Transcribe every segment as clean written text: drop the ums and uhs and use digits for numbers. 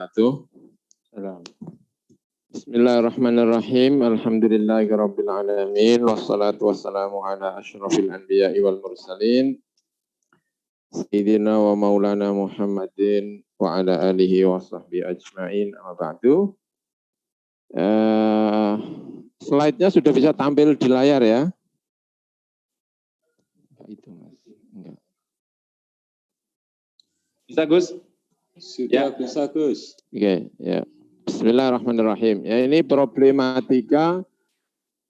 Salam. Bismillahirrahmanirrahim. Alhamdulillahirabbil alamin wassalatu wassalamu ala asyrafil anbiya'i wal mursalin sayyidina wa maulana Muhammadin wa ala alihi wa sahbihi ajma'in. Amma ba'du. Slide-nya sudah bisa tampil di layar ya. Itu Mas. Enggak. Bisa Gus? Sudah bisa Gus. Oke, ya. Bismillahirrahmanirrahim. Ya, ini problematika.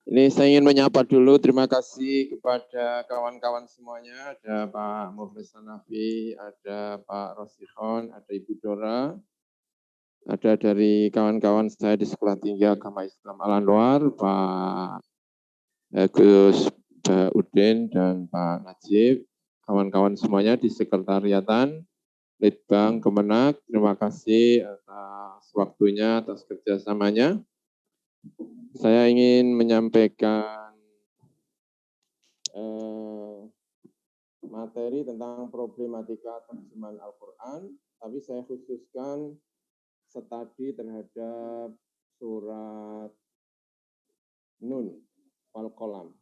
Ini saya ingin menyapa dulu. Terima kasih kepada kawan-kawan semuanya. Ada Pak Muflis Hanafi, ada Pak Rosihon, ada Ibu Dora, ada dari kawan-kawan saya di Sekolah Tinggi Agama Islam Al-Anwar, Pak Gus Udin dan Pak Najib, kawan-kawan semuanya di sekretariatan. Litbang Kemenak, terima kasih atas waktunya, atas kerjasamanya. Saya ingin menyampaikan materi tentang problematika terjemahan Al-Quran, tapi saya khususkan studi terhadap surat Nun wal Qalam.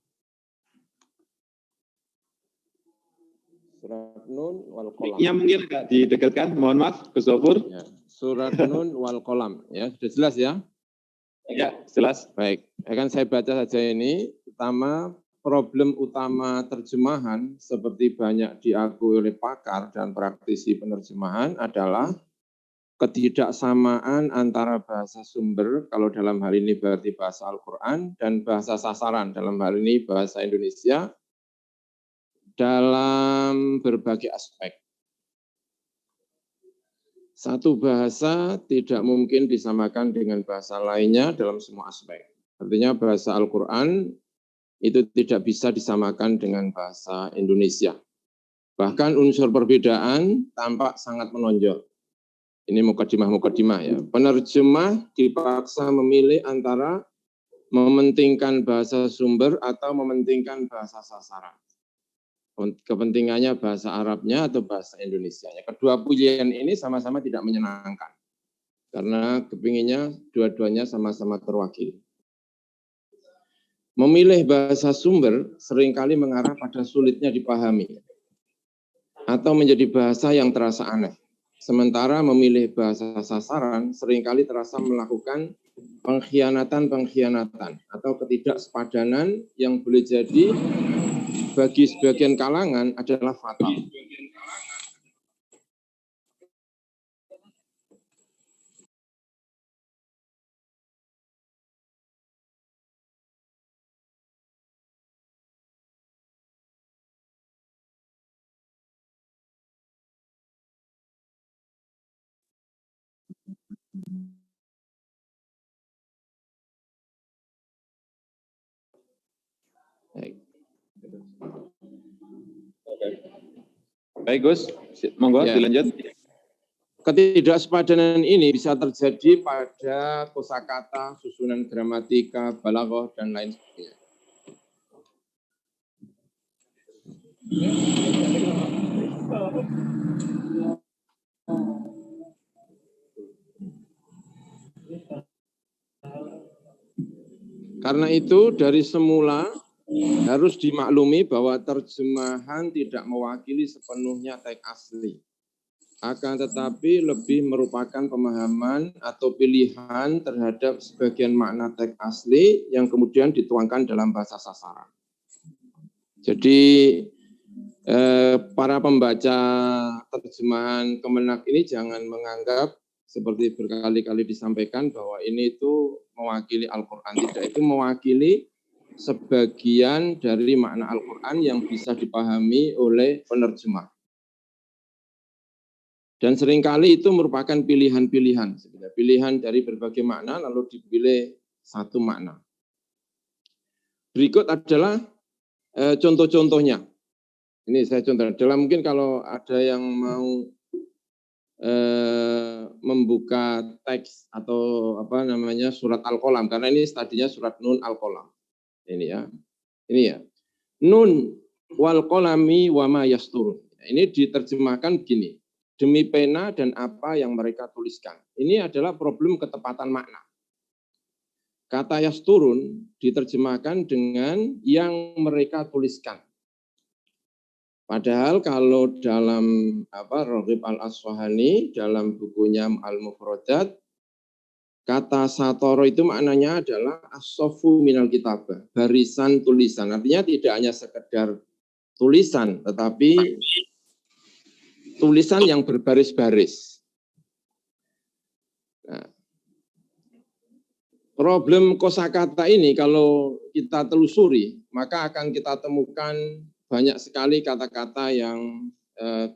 Surat Nun wal Qalam. Yang mungkin agak didekatkan, mohon maaf, Gus Gofur. Ya, surat Nun wal Qalam, ya sudah jelas ya? Ya, jelas. Baik, akan saya baca saja ini. Pertama, problem utama terjemahan seperti banyak diakui oleh pakar dan praktisi penerjemahan adalah ketidaksamaan antara bahasa sumber, kalau dalam hal ini berarti bahasa Al-Quran, dan bahasa sasaran, dalam hal ini bahasa Indonesia, dalam berbagai aspek. Satu bahasa tidak mungkin disamakan dengan bahasa lainnya dalam semua aspek. Artinya bahasa Al-Quran itu tidak bisa disamakan dengan bahasa Indonesia. Bahkan unsur perbedaan tampak sangat menonjol. Ini mukadimah ya. Penerjemah dipaksa memilih antara mementingkan bahasa sumber atau mementingkan bahasa sasaran. Kepentingannya bahasa Arabnya atau bahasa Indonesianya. Kedua pilihan ini sama-sama tidak menyenangkan. Karena kepinginnya dua-duanya sama-sama terwakili. Memilih bahasa sumber seringkali mengarah pada sulitnya dipahami. Atau menjadi bahasa yang terasa aneh. Sementara memilih bahasa sasaran seringkali terasa melakukan pengkhianatan atau ketidaksepadanan yang boleh jadi bagi sebagian kalangan adalah fatal. Baik Gus, monggo Ya. dilanjut. Ketidaksepadanan ini bisa terjadi pada kosakata, susunan gramatika, balaghah, dan lain sebagainya. Karena itu dari semula harus dimaklumi bahwa terjemahan tidak mewakili sepenuhnya teks asli. Akan tetapi lebih merupakan pemahaman atau pilihan terhadap sebagian makna teks asli yang kemudian dituangkan dalam bahasa sasaran. Jadi para pembaca terjemahan Kemenak ini jangan menganggap seperti berkali-kali disampaikan bahwa ini itu mewakili Al-Quran. Tidak, itu mewakili sebagian dari makna Al-Quran yang bisa dipahami oleh penerjemah. Dan seringkali itu merupakan pilihan-pilihan. Pilihan dari berbagai makna lalu dipilih satu makna. Berikut adalah contoh-contohnya. Ini saya contoh. Dalam mungkin kalau ada yang mau membuka teks atau apa namanya surat Al-Qalam, karena ini tadinya surat Nun Al-Qalam. Ini ya. Nun wal qalami wa ma yasturun. Ini diterjemahkan begini. demi pena dan apa yang mereka tuliskan. Ini adalah problem ketepatan makna. Kata yasturun diterjemahkan dengan yang mereka tuliskan. Padahal kalau dalam Raghib Al-Asfahani dalam bukunya Al-Mufradat, kata satoro itu maknanya adalah as-sofu minal kitabah, barisan tulisan. Artinya tidak hanya sekedar tulisan, tetapi tulisan yang berbaris-baris. Nah, problem kosakata ini kalau kita telusuri, maka akan kita temukan banyak sekali kata-kata yang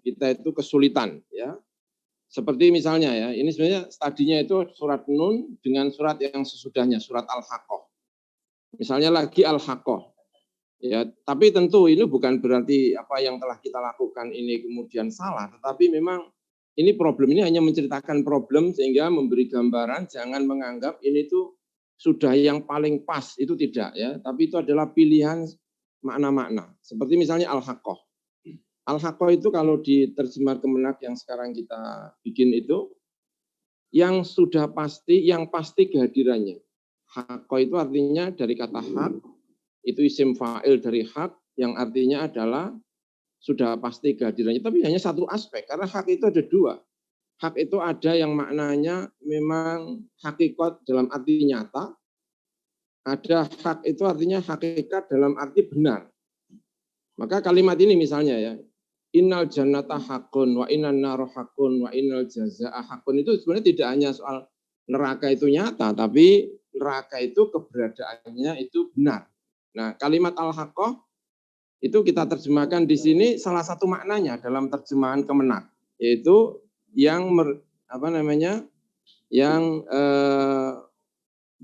kita itu kesulitan, ya. Seperti misalnya ya, ini sebenarnya tadinya itu surat Nun dengan surat yang sesudahnya, surat Al-Haqqah. Misalnya lagi Al-Haqqah. Ya, tapi tentu ini bukan berarti apa yang telah kita lakukan ini kemudian salah, tetapi memang ini problem ini hanya menceritakan problem sehingga memberi gambaran, jangan menganggap ini tuh sudah yang paling pas, itu tidak ya, tapi itu adalah pilihan makna-makna. Seperti misalnya Al-Haqqah. Al-Haqqah itu kalau diterjemah Kemenak yang sekarang kita bikin itu, yang sudah pasti, yang pasti kehadirannya. Haqqah itu artinya dari kata hak, itu isim fa'il dari hak, yang artinya adalah sudah pasti kehadirannya. Tapi hanya satu aspek, karena hak itu ada dua. Hak itu ada yang maknanya memang hakikat dalam arti nyata, ada hak itu artinya hakikat dalam arti benar. Maka kalimat ini misalnya ya, innal jannata hakun, wa innan naru hakun, wa innal jazaa'a hakun, itu sebenarnya tidak hanya soal neraka itu nyata, tapi neraka itu keberadaannya itu benar. Nah, kalimat al-haqqah itu kita terjemahkan di sini salah satu maknanya dalam terjemahan Kemenak, yaitu yang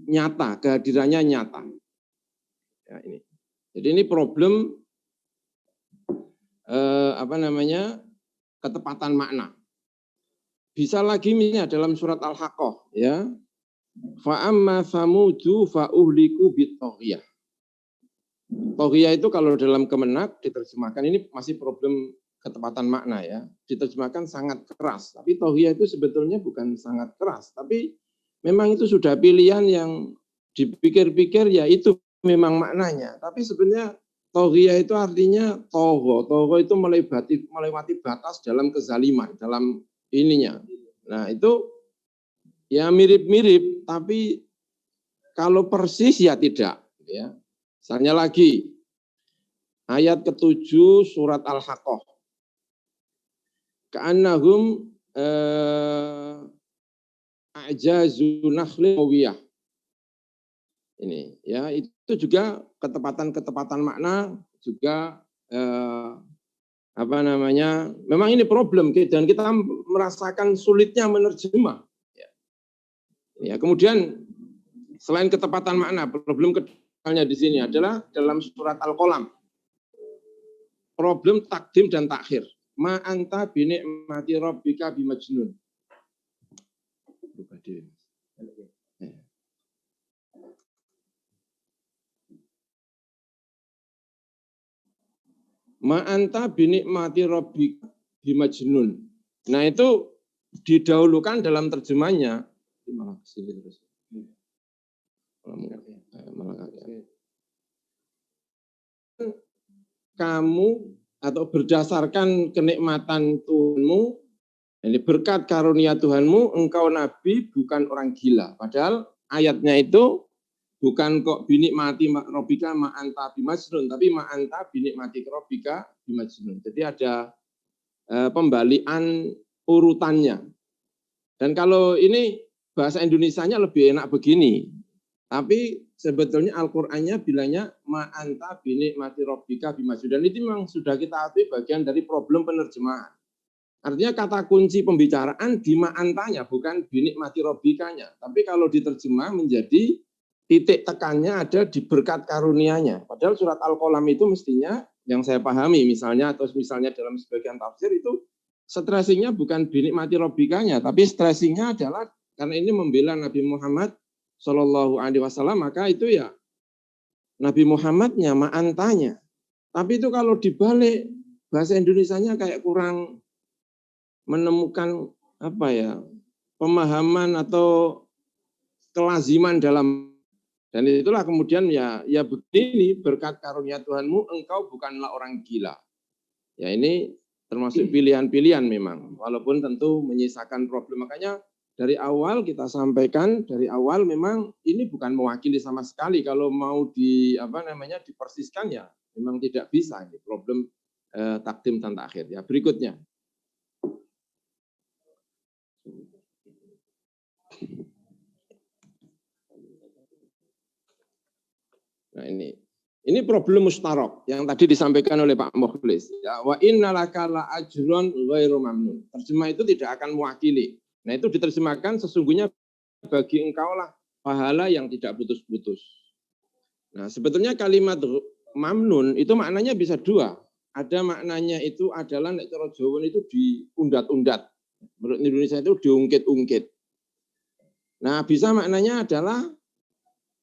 nyata, kehadirannya nyata. Ya, ini. Jadi ini problem ketepatan makna. Bisa lagi misalnya dalam surat Al-Haqqah ya. Fa amma samudu fa uhliku bit-taghiyah. Taghiyah itu kalau dalam Kemenak diterjemahkan, ini masih problem ketepatan makna ya. Diterjemahkan sangat keras, tapi taghiyah itu sebetulnya bukan sangat keras, tapi memang itu sudah pilihan yang dipikir-pikir ya itu memang maknanya. Tapi sebenarnya taghiyah itu artinya togo itu melewati batas dalam kezaliman, dalam ininya. Nah itu ya mirip-mirip, tapi kalau persis ya tidak. Ya. Misalnya lagi ayat ke-7 surat Al-Haqqah. Ka'annahum a'jazu nakhlin qawiyah. Ini ya, itu juga ketepatan makna juga memang ini problem dan kita merasakan sulitnya menerjemah. Ya, kemudian selain ketepatan makna, problem kedepannya di sini adalah dalam surat Al-Qalam. Problem takdim dan takhir. Ma anta bi ni'mati rabbika bimajnun. Ma anta bi ni'mati rabbika bimajnun. Nah, itu didahulukan dalam terjemahnya. Malah kesini terus. Kamu atau berdasarkan kenikmatan Tuhanmu, ini berkat karunia Tuhanmu, engkau nabi bukan orang gila. Padahal ayatnya itu bukan kok binikmati robika ma'anta bimajnun, tapi ma'anta binikmati robika bimajnun. Jadi ada pembalian urutannya. Dan kalau ini bahasa Indonesianya lebih enak begini. Tapi sebetulnya Al-Qur'annya bilangnya ma'anta binikmati rabbika bimajnun. Dan itu memang sudah kita akui bagian dari problem penerjemahan. Artinya kata kunci pembicaraan di ma'antanya, bukan binikmati rabbikanya. Tapi kalau diterjemah menjadi titik tekannya ada di berkat karunianya. Padahal surat Al-Qalam itu mestinya yang saya pahami misalnya, atau misalnya dalam sebagian tafsir itu stressingnya bukan binikmati rabbikanya, tapi stressingnya adalah karena ini membela Nabi Muhammad Shallallahu Alaihi Wasallam, maka itu ya Nabi Muhammadnya, ma'antanya. Tapi itu kalau dibalik bahasa Indonesianya kayak kurang menemukan pemahaman atau kelaziman dalam, dan itulah kemudian ya begini, berkat karunia Tuhanmu engkau bukanlah orang gila. Ya ini termasuk pilihan-pilihan memang, walaupun tentu menyisakan problem. Makanya dari awal kita sampaikan, dari awal memang ini bukan mewakili sama sekali. Kalau mau dipersiskan ya memang tidak bisa. Ini problem takdim dan takhir. Ya berikutnya. Nah ini problem mustarok yang tadi disampaikan oleh Pak Mukhlis. Ya, wa innalaka la ajrun ghairu mamnun. Terjemah itu tidak akan mewakili. Nah itu diterjemahkan sesungguhnya bagi engkau lah pahala yang tidak putus-putus. Nah sebetulnya kalimat mamnun itu maknanya bisa dua. Ada maknanya itu adalah nek cara Jawa itu diundat-undat. Menurut Indonesia itu diungkit-ungkit. Nah bisa maknanya adalah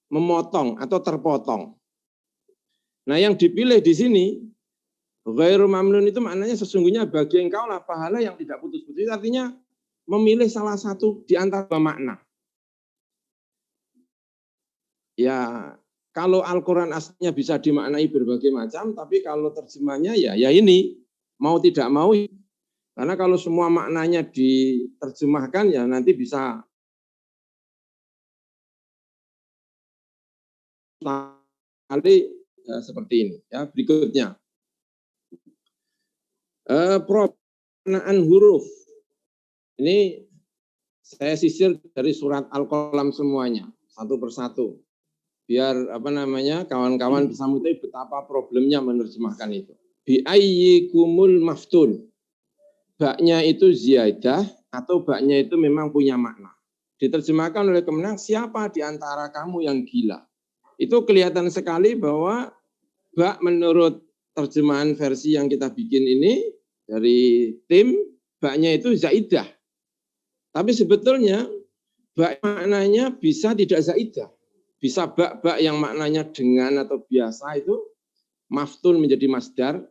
memotong atau terpotong. Nah yang dipilih di sini ghairu mamnun itu maknanya sesungguhnya bagi engkau lah pahala yang tidak putus-putus. Artinya memilih salah satu di antara dua makna. Ya kalau Al-Quran aslinya bisa dimaknai berbagai macam, tapi kalau terjemahnya ya ini mau tidak mau. Karena kalau semua maknanya diterjemahkan ya nanti bisa seperti ini. Ya berikutnya pemaknaan huruf. Ini saya sisir dari surat Al-Qalam semuanya satu persatu. Biar kawan-kawan bisa mengetahui betapa problemnya menerjemahkan itu. Bi ayyikumul maftun. Baknya itu ziyadah atau baknya itu memang punya makna. Diterjemahkan oleh Kemenang, siapa di antara kamu yang gila? Itu kelihatan sekali bahwa bak menurut terjemahan versi yang kita bikin ini dari tim, baknya itu zaidah. Tapi sebetulnya bak maknanya bisa tidak zaidah. Bisa bak-bak yang maknanya dengan atau biasa itu maftun menjadi masdar.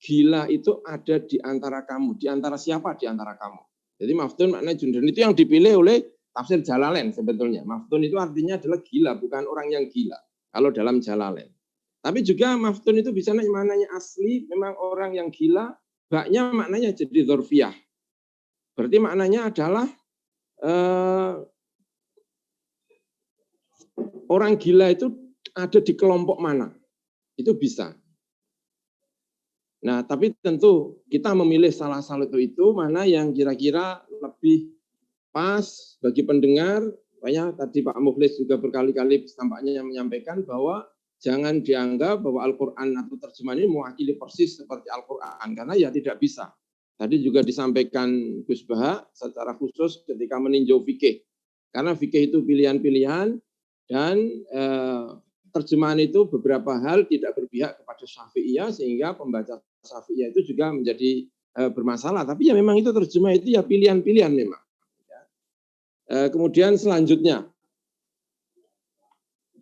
Gila itu ada di antara kamu. Di antara siapa? Di antara kamu. Jadi maftun maknanya jundan. Itu yang dipilih oleh tafsir Jalalain sebetulnya. Maftun itu artinya adalah gila, bukan orang yang gila. Kalau dalam Jalalain. Tapi juga maftun itu bisa maknanya asli, memang orang yang gila. Baknya maknanya jadi dzorfiyah. Berarti maknanya adalah orang gila itu ada di kelompok mana. Itu bisa. Nah, tapi tentu kita memilih salah satu itu mana yang kira-kira lebih pas bagi pendengar. Makanya tadi Pak Mukhlis juga berkali-kali tampaknya menyampaikan bahwa jangan dianggap bahwa Al-Quran atau terjemahan ini mewakili persis seperti Al-Quran. Karena ya tidak bisa. Tadi juga disampaikan Gus Baha secara khusus ketika meninjau fikih. Karena fikih itu pilihan-pilihan dan terjemahan itu beberapa hal tidak berpihak kepada Syafi'iyah sehingga pembaca Syafi'iyah itu juga menjadi bermasalah. Tapi ya memang itu terjemah itu ya pilihan-pilihan memang. Kemudian selanjutnya,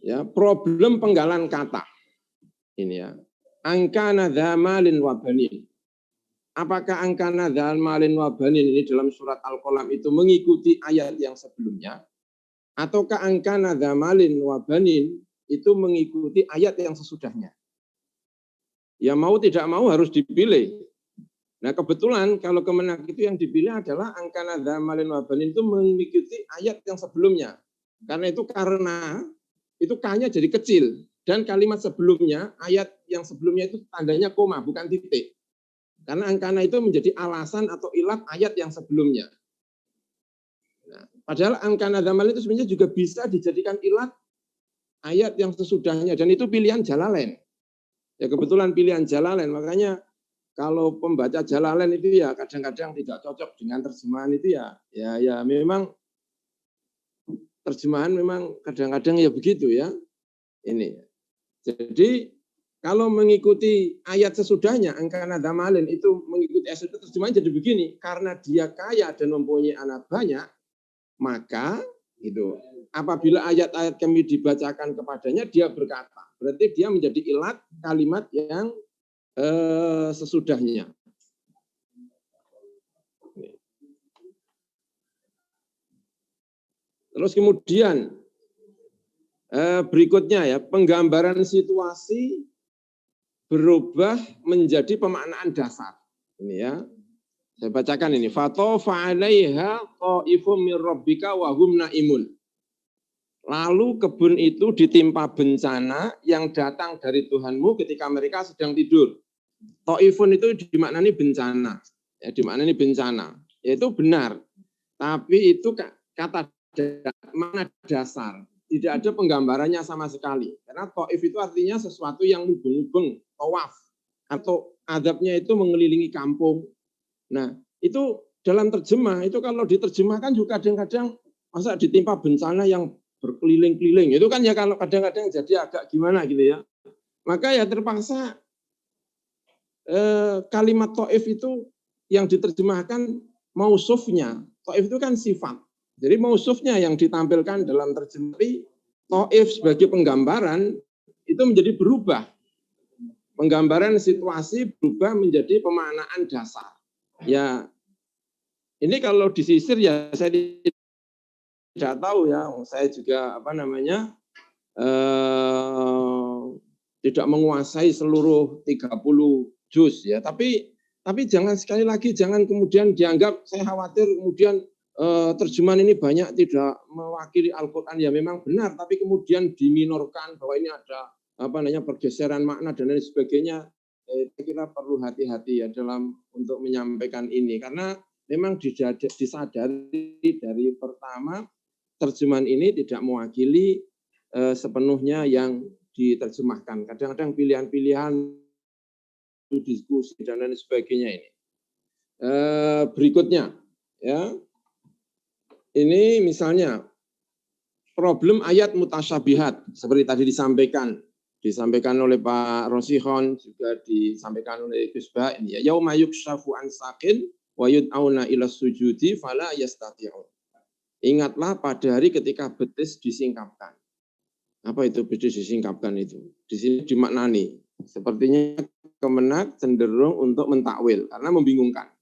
ya problem penggalan kata. Ini ya, angkana dza malin wa banin. Apakah angkana dza malin wa banin ini dalam surat Al-Qalam itu mengikuti ayat yang sebelumnya? Ataukah angkana dza malin wa banin itu mengikuti ayat yang sesudahnya? Ya mau tidak mau harus dipilih. Nah kebetulan kalau Kemenak itu yang dipilih adalah angkana dza malin wa banin itu mengikuti ayat yang sebelumnya. Karena itu K-nya jadi kecil. Dan kalimat sebelumnya, ayat yang sebelumnya itu tandanya koma, bukan titik. Karena angkana itu menjadi alasan atau ilat ayat yang sebelumnya. Nah, padahal angkana dza malin itu sebenarnya juga bisa dijadikan ilat ayat yang sesudahnya. Dan itu pilihan Jalalain. Ya kebetulan pilihan Jalalain, makanya kalau pembaca Jalalain itu ya kadang-kadang tidak cocok dengan terjemahan itu ya memang terjemahan memang kadang-kadang ya begitu ya. Ini. Jadi kalau mengikuti ayat sesudahnya angkana dza malin itu mengikuti ayat sesudahnya terjemahan jadi begini, karena dia kaya dan mempunyai anak banyak, maka itu apabila ayat-ayat kami dibacakan kepadanya dia berkata, berarti dia menjadi ilat kalimat yang sesudahnya. Terus kemudian berikutnya ya, penggambaran situasi berubah menjadi pemaknaan dasar. Ini ya. Saya bacakan ini. Fatofa 'alaiha ta'ifum mir rabbika wa hum naimun. Lalu kebun itu ditimpa bencana yang datang dari Tuhanmu ketika mereka sedang tidur. Ta'ifun itu dimaknani bencana. Ya, dimaknani bencana. Itu benar. Tapi itu kata mana dasar. Tidak ada penggambarannya sama sekali. Karena ta'if itu artinya sesuatu yang mubeng-mubeng, tawaf. Atau adabnya itu mengelilingi kampung. Nah, itu dalam terjemah, itu kalau diterjemahkan juga kadang-kadang masa ditimpa bencana yang berkeliling-keliling. Itu kan ya kalau kadang-kadang jadi agak gimana gitu ya. Maka ya terpaksa kalimat ta'if itu yang diterjemahkan mausufnya. Ta'if itu kan sifat. Jadi mausufnya yang ditampilkan dalam terjemah ta'if sebagai penggambaran itu menjadi berubah. Penggambaran situasi berubah menjadi pemaknaan dasar. Ya, ini kalau disisir ya saya tidak tahu ya. Saya juga tidak menguasai seluruh 30 juz ya. Tapi jangan sekali lagi jangan kemudian dianggap saya khawatir kemudian terjemahan ini banyak tidak mewakili Al-Quran ya memang benar, tapi kemudian diminorkan bahwa ini ada pergeseran makna dan lain sebagainya. Saya kira perlu hati-hati ya dalam untuk menyampaikan ini karena memang disadari dari pertama terjemahan ini tidak mewakili sepenuhnya yang diterjemahkan. Kadang-kadang pilihan-pilihan diskusi dan lain sebagainya ini. Berikutnya ya. Ini misalnya problem ayat mutasyabihat seperti tadi disampaikan oleh Pak Rosihon, juga disampaikan oleh Gus Bah ini ya. Yauma yukshafu an saqin wa yud'auna ila sujudi fala yastati'un. Ingatlah pada hari ketika betis disingkapkan. Apa itu betis disingkapkan itu? Di sini dimaknani sepertinya Kemenak cenderung untuk mentakwil karena membingungkan.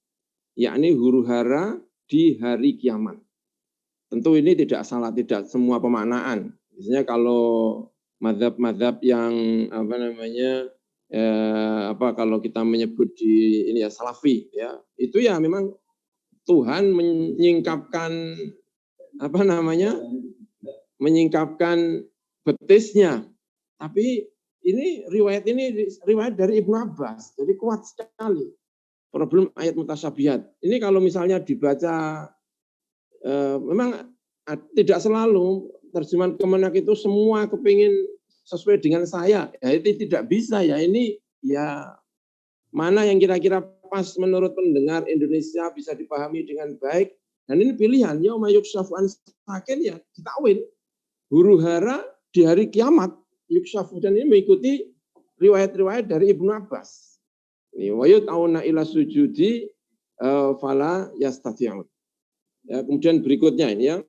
Yakni huru-hara di hari kiamat. Tentu ini tidak salah, tidak semua pemaknaan. Misalnya kalau mazhab-mazhab yang kalau kita menyebut di ini ya salafi ya, itu ya memang Tuhan menyingkapkan menyingkapkan betisnya. Tapi ini riwayat dari Ibnu Abbas, jadi kuat sekali. Problem ayat mutasyabihat. Ini kalau misalnya dibaca memang tidak selalu terjemahan Kemenak itu semua kepingin sesuai dengan saya. Ya, itu tidak bisa ya. Ini ya mana yang kira-kira pas menurut pendengar Indonesia bisa dipahami dengan baik. Dan ini pilihan. Yauma yukshafu an saqin ya ditakwil. Huru-hara di hari kiamat. Yukshafu dan ini mengikuti riwayat-riwayat dari Ibnu Abbas. Ini wa yud'auna ila sujudi fala yastati'un. Ya, kemudian berikutnya ini ya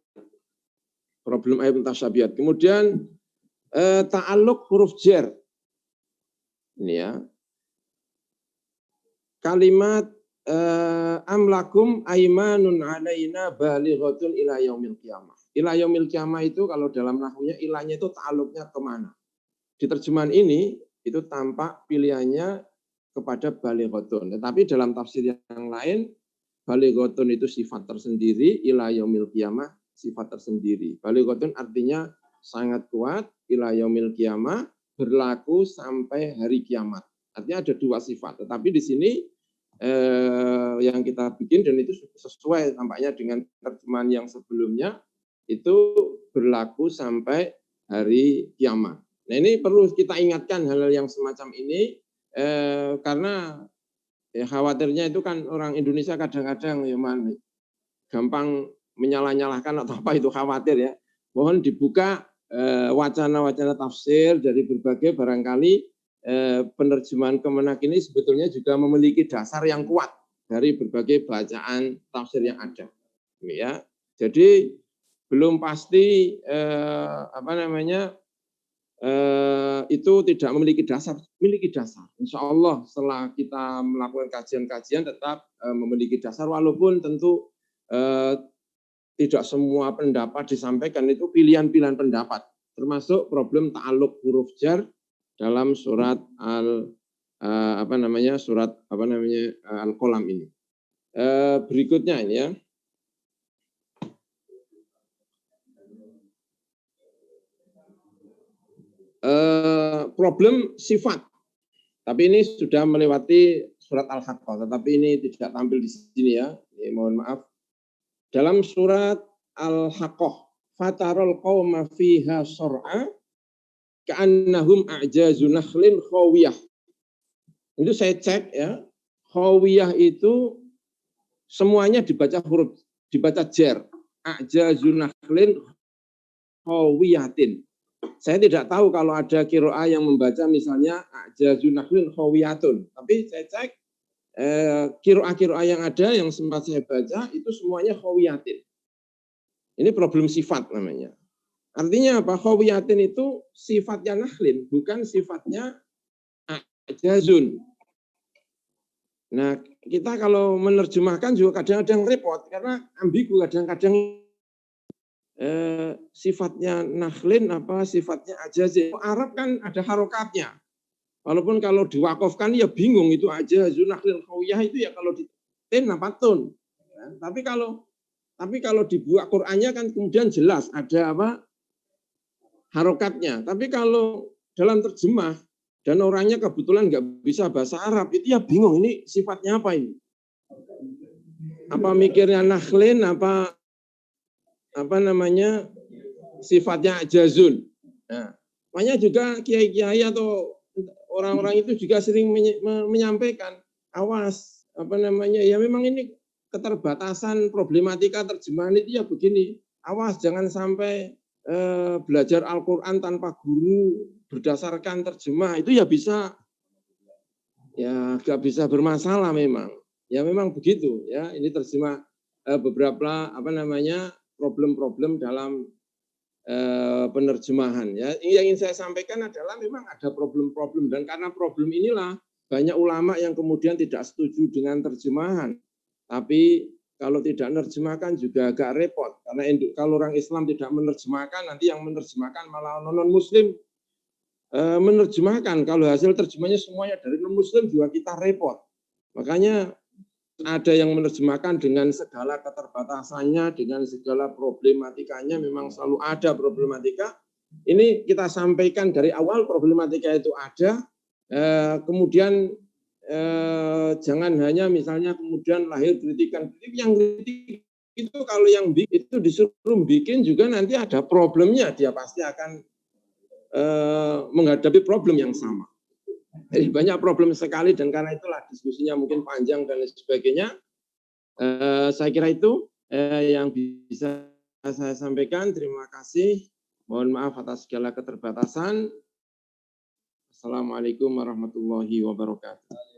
problem ayat mutasyabihat. Kemudian ta'alluq huruf jar. Ini ya. Kalimat amlakum aimanun alaina balighatun ila yaumil qiyamah. Ila yaumil qiyamah itu kalau dalam nahwunya ilahnya itu ta'alluqnya kemana? Di terjemahan ini itu tampak pilihannya kepada balighatun. Tetapi dalam tafsir yang lain balighatun itu sifat tersendiri, ila yaumil qiyamah sifat tersendiri. Balighatun artinya sangat kuat, ila yaumil qiyamah berlaku sampai hari kiamat. Artinya ada dua sifat. Tetapi di sini yang kita bikin dan itu sesuai tampaknya dengan terjemahan yang sebelumnya itu berlaku sampai hari kiamat. Nah ini perlu kita ingatkan hal-hal yang semacam ini karena ya khawatirnya itu kan orang Indonesia kadang-kadang ya gampang menyalah-nyalahkan atau apa itu khawatir ya. Mohon dibuka wacana-wacana tafsir dari berbagai barangkali penerjemahan Kemenak ini sebetulnya juga memiliki dasar yang kuat dari berbagai bacaan tafsir yang ada. Ya. Jadi belum pasti itu tidak memiliki dasar, Insya Allah setelah kita melakukan kajian-kajian tetap memiliki dasar, walaupun tentu tidak semua pendapat disampaikan, itu pilihan-pilihan pendapat, termasuk problem ta'alluq huruf jar dalam surat Al-Qalam ini. Berikutnya ini ya. Problem sifat. Tapi ini sudah melewati surat Al-Haqqah, tetapi ini tidak tampil di sini ya. Ini mohon maaf. Dalam surat Al-Haqqah, fatarul qauma fiha sur'a ka'annahum a'jazu nakhlin khawiyah. Itu saya cek ya. Khawiyah itu semuanya dibaca jar. A'jazu nakhlin khawiyatin. Saya tidak tahu kalau ada qiraah yang membaca misalnya a'jazu nakhlin khawiyatun. Tapi saya cek qiraah yang ada yang sempat saya baca itu semuanya khawiyatin. Ini problem sifat namanya. Artinya apa? Khawiyatin itu sifatnya nakhlin, bukan sifatnya a'jazun. Nah, kita kalau menerjemahkan juga kadang-kadang repot karena ambigu, kadang-kadang sifatnya nakhlin apa sifatnya ajazin. Arab kan ada harokatnya. Walaupun kalau diwakafkan ya bingung itu aja nakhlin khawiyah itu ya kalau di tin apa tun. Ya, tapi kalau dibuat Qur'annya kan kemudian jelas ada apa harokatnya. Tapi kalau dalam terjemah dan orangnya kebetulan nggak bisa bahasa Arab itu ya bingung ini sifatnya apa ini? Apa mikirnya nakhlin apa namanya sifatnya jazun. Nah, makanya juga kiai-kiai atau orang-orang itu juga sering menyampaikan awas apa namanya ya memang ini keterbatasan problematika terjemahan itu ya begini. Awas jangan sampai belajar Al-Qur'an tanpa guru berdasarkan terjemah itu ya bisa ya nggak bisa bermasalah memang. Ya memang begitu ya. Ini terjemah beberapa apa namanya problem-problem dalam penerjemahan. Ya, yang ingin saya sampaikan adalah memang ada problem-problem dan karena problem inilah banyak ulama yang kemudian tidak setuju dengan terjemahan. Tapi kalau tidak menerjemahkan juga agak repot karena kalau orang Islam tidak menerjemahkan nanti yang menerjemahkan malah non-Muslim menerjemahkan. Kalau hasil terjemahnya semuanya dari non-Muslim juga kita repot. Makanya ada yang menerjemahkan dengan segala keterbatasannya, dengan segala problematikanya, memang selalu ada problematika. Ini kita sampaikan dari awal problematika itu ada, kemudian jangan hanya misalnya kemudian lahir kritikan. Yang kritik itu kalau yang itu disuruh bikin juga nanti ada problemnya, dia pasti akan menghadapi problem yang sama. Jadi banyak problem sekali dan karena itulah diskusinya mungkin panjang dan sebagainya. Saya kira itu yang bisa saya sampaikan. Terima kasih. Mohon maaf atas segala keterbatasan. Assalamualaikum warahmatullahi wabarakatuh.